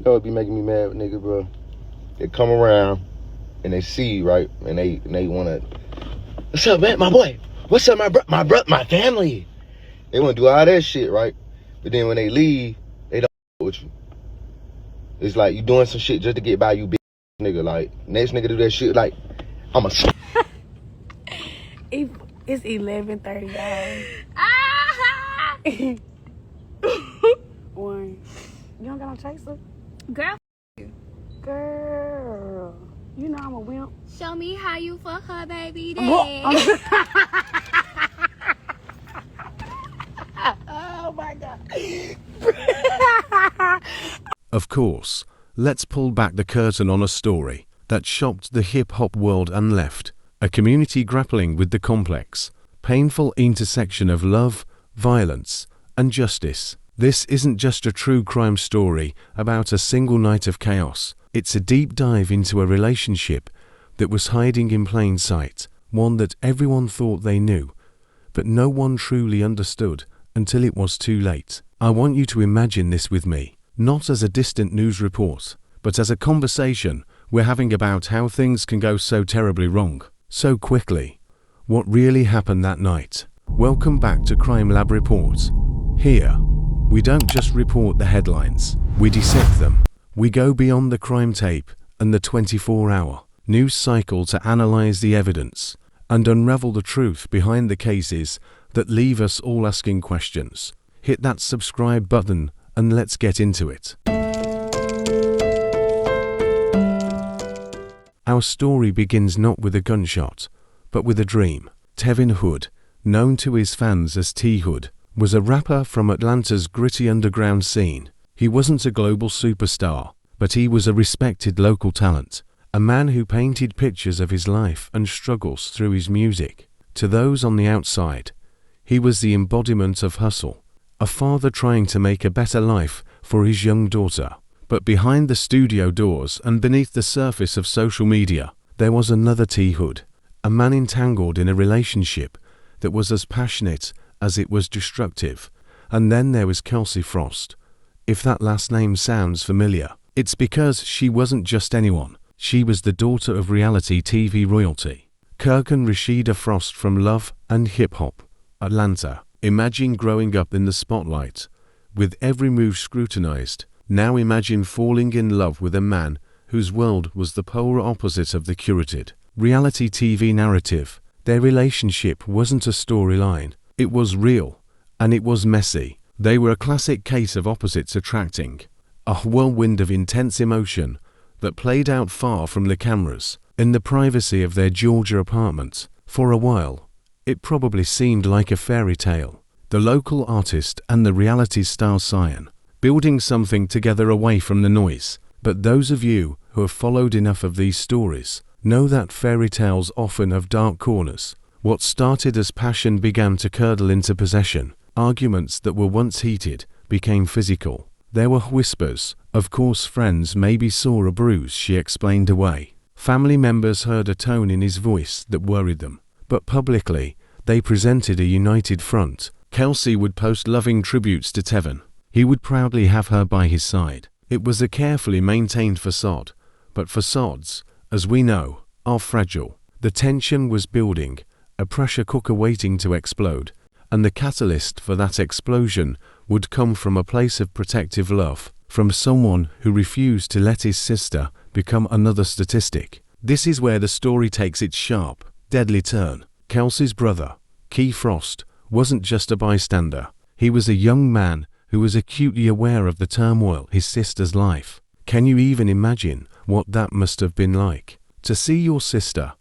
That would be making me mad, nigga, bro. They come around and they see you, right? And they wanna, what's up, man? My boy. What's up, my family? They wanna do all that shit, right? But then when they leave, they don't with you. It's like you doing some shit just to get by, you big nigga. Like, next nigga do that shit, like, I'm a... It's 11:30, guys. One. You don't got no chaser? Girl, Girl. You know I'm a wimp. show me how you fuck her baby daddy. Oh my God. Of course, let's pull back the curtain on a story that shocked the hip-hop world and left a community grappling with the complex, painful intersection of love, violence, and justice. This isn't just a true crime story about a single night of chaos. It's a deep dive into a relationship that was hiding in plain sight, one that everyone thought they knew, but no one truly understood until it was too late. I want you to imagine this with me, not as a distant news report, but as a conversation we're having about how things can go so terribly wrong, so quickly. What really happened that night? Welcome back to Crime Lab Reports. Here, we don't just report the headlines, we dissect them. We go beyond the crime tape and the 24-hour news cycle to analyze the evidence and unravel the truth behind the cases that leave us all asking questions. Hit that subscribe button and let's get into it. Our story begins not with a gunshot, but with a dream. Tevin Hood, known to his fans as T-Hood, was a rapper from Atlanta's gritty underground scene. He wasn't a global superstar, but he was a respected local talent, a man who painted pictures of his life and struggles through his music. To those on the outside, he was the embodiment of hustle, a father trying to make a better life for his young daughter. But behind the studio doors and beneath the surface of social media, there was another T-Hood, a man entangled in a relationship that was as passionate as it was destructive. And then there was Kelsie Frost. If that last name sounds familiar, it's because she wasn't just anyone. She was the daughter of reality TV royalty, Kirk Rasheeda Frost from Love and Hip Hop, Atlanta. Imagine growing up in the spotlight, with every move scrutinized. Now imagine falling in love with a man whose world was the polar opposite of the curated reality TV narrative. Their relationship wasn't a storyline. It was real, and it was messy. They were a classic case of opposites attracting, a whirlwind of intense emotion that played out far from the cameras, in the privacy of their Georgia apartment. For a while, it probably seemed like a fairy tale. The local artist and the reality star Cyan, building something together away from the noise. But those of you who have followed enough of these stories know that fairy tales often have dark corners. What started as passion began to curdle into possession. Arguments that were once heated became physical. There were whispers. Of course, friends maybe saw a bruise she explained away. Family members heard a tone in his voice that worried them. But publicly, they presented a united front. Kelsie would post loving tributes to Tevin. He would proudly have her by his side. It was a carefully maintained facade. But facades, as we know, are fragile. The tension was building, a pressure cooker waiting to explode. And the catalyst for that explosion would come from a place of protective love, from someone who refused to let his sister become another statistic. This is where the story takes its sharp, deadly turn. Kelsie's brother, Key Frost, wasn't just a bystander. He was a young man who was acutely aware of the turmoil his sister's life. Can you even imagine what that must have been like? To see your sister,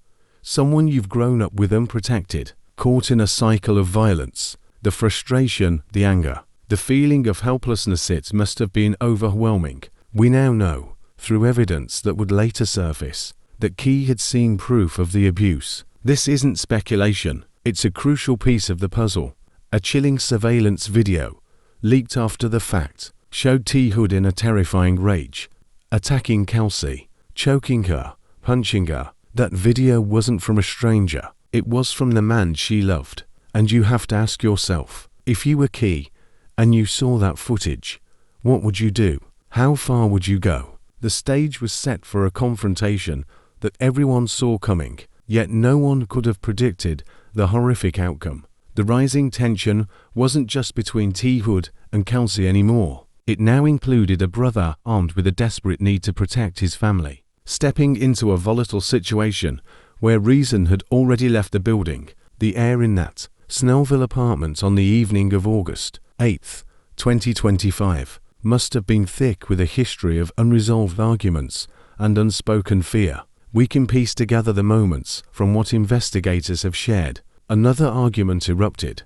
someone you've grown up with unprotected, caught in a cycle of violence, the frustration, the anger, the feeling of helplessness, it must have been overwhelming. We now know, through evidence that would later surface, that Key had seen proof of the abuse. This isn't speculation, it's a crucial piece of the puzzle. A chilling surveillance video, leaked after the fact, showed T-Hood in a terrifying rage, attacking Kelsie, choking her, punching her. That video wasn't from a stranger. It was from the man she loved. And you have to ask yourself, if you were Key and you saw that footage, what would you do? How far would you go? The stage was set for a confrontation that everyone saw coming, yet no one could have predicted the horrific outcome. The rising tension wasn't just between T-Hood and Kelsie anymore. It now included a brother armed with a desperate need to protect his family. Stepping into a volatile situation where reason had already left the building, the air in that Snellville apartment on the evening of August 8th, 2025, must have been thick with a history of unresolved arguments and unspoken fear. We can piece together the moments from what investigators have shared. Another argument erupted,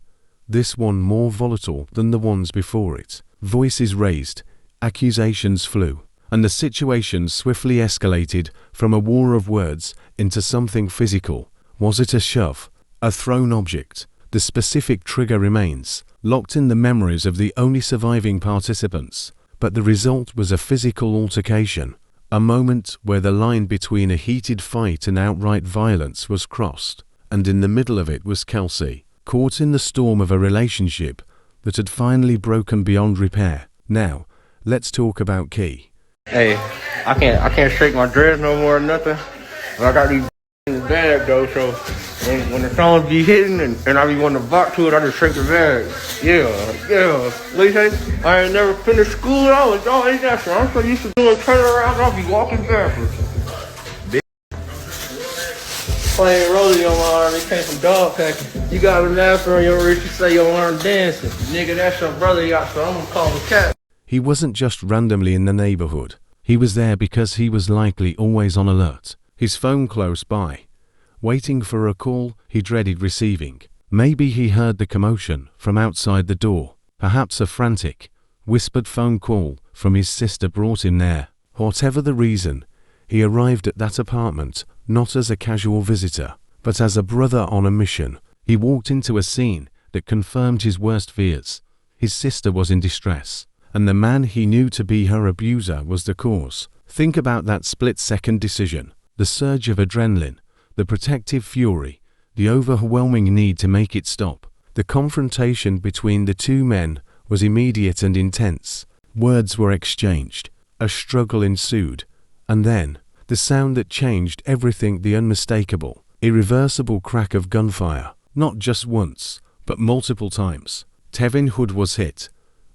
this one more volatile than the ones before it. Voices raised, accusations flew, and the situation swiftly escalated from a war of words into something physical. Was it a shove? A thrown object? The specific trigger remains, locked in the memories of the only surviving participants. But the result was a physical altercation, a moment where the line between a heated fight and outright violence was crossed. And in the middle of it was Kelsie, caught in the storm of a relationship that had finally broken beyond repair. Now, let's talk about Key. Hey, I can't shake my dreads no more or nothing. And I got these in the bag though, so when the songs be hitting and I be wanting to rock to it, I just shake the bag. Yeah. Lisa, I ain't never finished school. I was always that, so I'm so used to doing turnarounds, I'll be walking backwards. Playing rollie on my arm, it came from dog packing. You got a laughter on your wrist, you say your arm dancing. Nigga, that's your brother, y'all, so I'm gonna call the cat. He wasn't just randomly in the neighborhood. He was there because he was likely always on alert. His phone close by, waiting for a call he dreaded receiving. Maybe he heard the commotion from outside the door. Perhaps a frantic, whispered phone call from his sister brought him there. Whatever the reason, he arrived at that apartment not as a casual visitor, but as a brother on a mission. He walked into a scene that confirmed his worst fears. His sister was in distress, and the man he knew to be her abuser was the cause. Think about that split-second decision. The surge of adrenaline, the protective fury, the overwhelming need to make it stop. The confrontation between the two men was immediate and intense. Words were exchanged, a struggle ensued, and then, the sound that changed everything, the unmistakable, irreversible crack of gunfire, not just once, but multiple times. Tevin Hood was hit,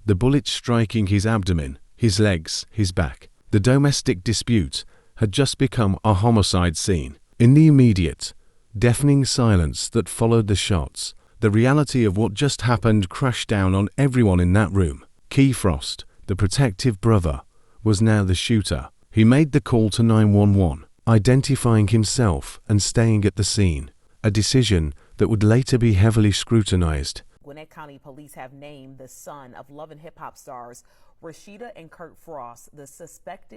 the bullet striking his abdomen, his legs, his back. The domestic dispute had just become a homicide scene. In the immediate, deafening silence that followed the shots, the reality of what just happened crashed down on everyone in that room. Key Frost, the protective brother, was now the shooter. He made the call to 911, identifying himself and staying at the scene, a decision that would later be heavily scrutinized. Gwinnett County Police have named the son of Love and Hip Hop stars Rasheeda and Kirk Frost the suspect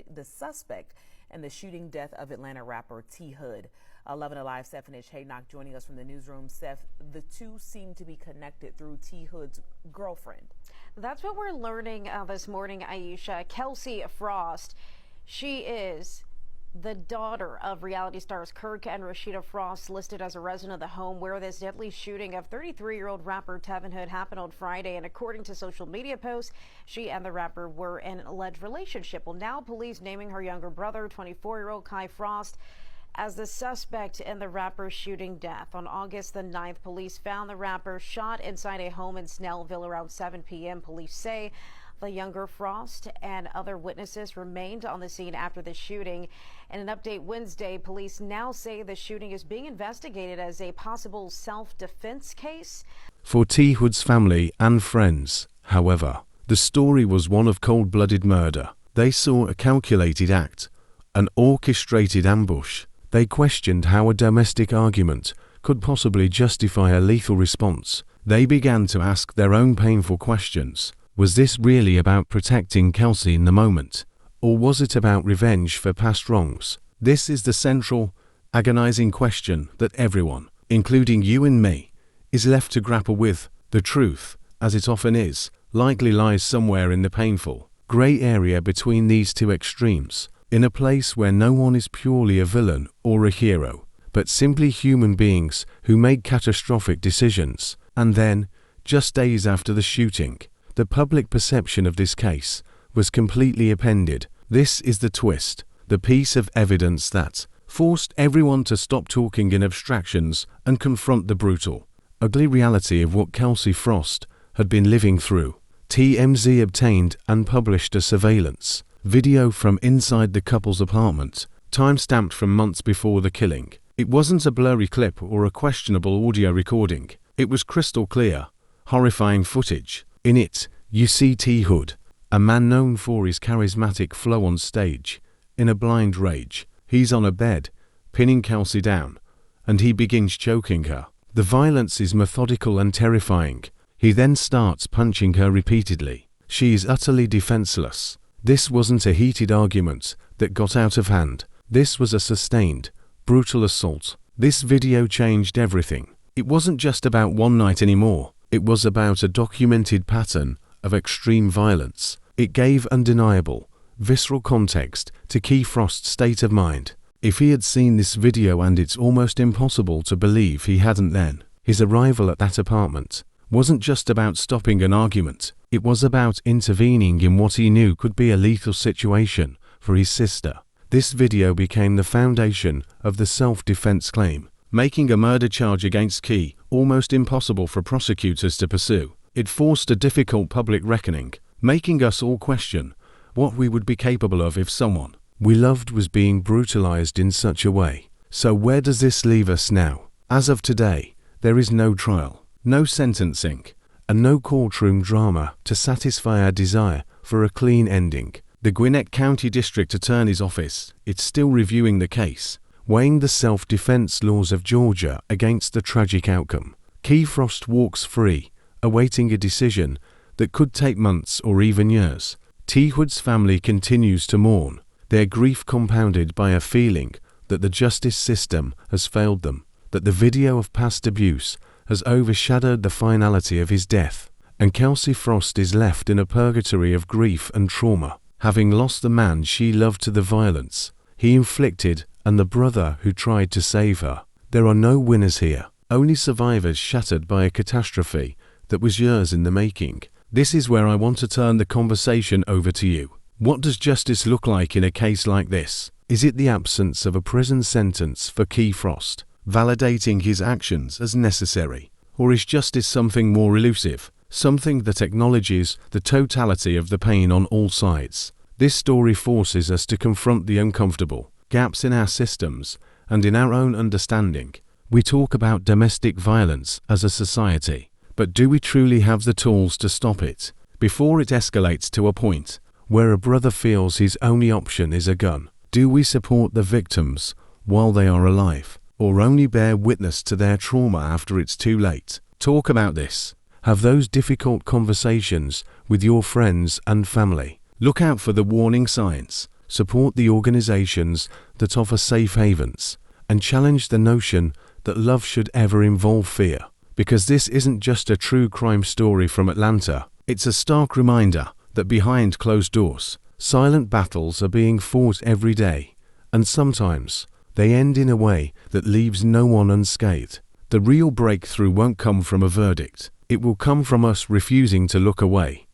in the shooting death of Atlanta rapper T-Hood. 11 Alive, Steph and Haynock joining us from the newsroom. Steph, the two seem to be connected through T-Hood's girlfriend. That's what we're learning this morning, Aisha. Kelsie Frost. She is the daughter of reality stars Kirk and Rasheeda Frost, listed as a resident of the home where this deadly shooting of 33-year-old rapper Tevin Hood happened on Friday. And according to social media posts, she and the rapper were in an alleged relationship. Well, now police naming her younger brother, 24-year-old Kai Frost, as the suspect in the rapper's shooting death. On August the 9th, police found the rapper shot inside a home in Snellville around 7 p.m. Police say the younger Frost and other witnesses remained on the scene after the shooting. In an update Wednesday, police now say the shooting is being investigated as a possible self-defense case. For T-Hood's family and friends, however, the story was one of cold-blooded murder. They saw a calculated act, an orchestrated ambush. They questioned how a domestic argument could possibly justify a lethal response. They began to ask their own painful questions. Was this really about protecting Kelsie in the moment? Or was it about revenge for past wrongs? This is the central, agonizing question that everyone, including you and me, is left to grapple with. The truth, as it often is, likely lies somewhere in the painful, gray area between these two extremes, in a place where no one is purely a villain or a hero, but simply human beings who make catastrophic decisions. And then, just days after the shooting, the public perception of this case was completely appended. This is the twist, the piece of evidence that forced everyone to stop talking in abstractions and confront the brutal, ugly reality of what Kelsie Frost had been living through. TMZ obtained and published a surveillance video from inside the couple's apartment, time-stamped from months before the killing. It wasn't a blurry clip or a questionable audio recording. It was crystal clear, horrifying footage. In it, you see T-Hood, a man known for his charismatic flow on stage. In a blind rage, he's on a bed, pinning Kelsie down, and he begins choking her. The violence is methodical and terrifying. He then starts punching her repeatedly. She is utterly defenseless. This wasn't a heated argument that got out of hand. This was a sustained, brutal assault. This video changed everything. It wasn't just about one night anymore. It was about a documented pattern of extreme violence. It gave undeniable, visceral context to Kelsie Frost's state of mind. If he had seen this video, and it's almost impossible to believe he hadn't then, his arrival at that apartment wasn't just about stopping an argument. It was about intervening in what he knew could be a lethal situation for his sister. This video became the foundation of the self-defense claim, making a murder charge against Kelsie almost impossible for prosecutors to pursue. It forced a difficult public reckoning, making us all question what we would be capable of if someone we loved was being brutalized in such a way. So where does this leave us now? As of today, there is no trial, no sentencing, and no courtroom drama to satisfy our desire for a clean ending. The Gwinnett County District Attorney's Office is still reviewing the case, weighing the self-defense laws of Georgia against the tragic outcome. Kelsie Frost walks free, awaiting a decision that could take months or even years. T-Hood's family continues to mourn, their grief compounded by a feeling that the justice system has failed them, that the video of past abuse has overshadowed the finality of his death, and Kelsie Frost is left in a purgatory of grief and trauma, having lost the man she loved to the violence he inflicted and the brother who tried to save her. There are no winners here, only survivors shattered by a catastrophe that was years in the making. This is where I want to turn the conversation over to you. What does justice look like in a case like this? Is it the absence of a prison sentence for Kelsie Frost, validating his actions as necessary? Or is justice something more elusive, something that acknowledges the totality of the pain on all sides? This story forces us to confront the uncomfortable gaps in our systems and in our own understanding. We talk about domestic violence as a society, but do we truly have the tools to stop it before it escalates to a point where a brother feels his only option is a gun? Do we support the victims while they are alive, or only bear witness to their trauma after it's too late? Talk about this. Have those difficult conversations with your friends and family. Look out for the warning signs. Support the organizations that offer safe havens, and challenge the notion that love should ever involve fear. Because this isn't just a true crime story from Atlanta. It's a stark reminder that behind closed doors, silent battles are being fought every day, and sometimes they end in a way that leaves no one unscathed. The real breakthrough won't come from a verdict. It will come from us refusing to look away,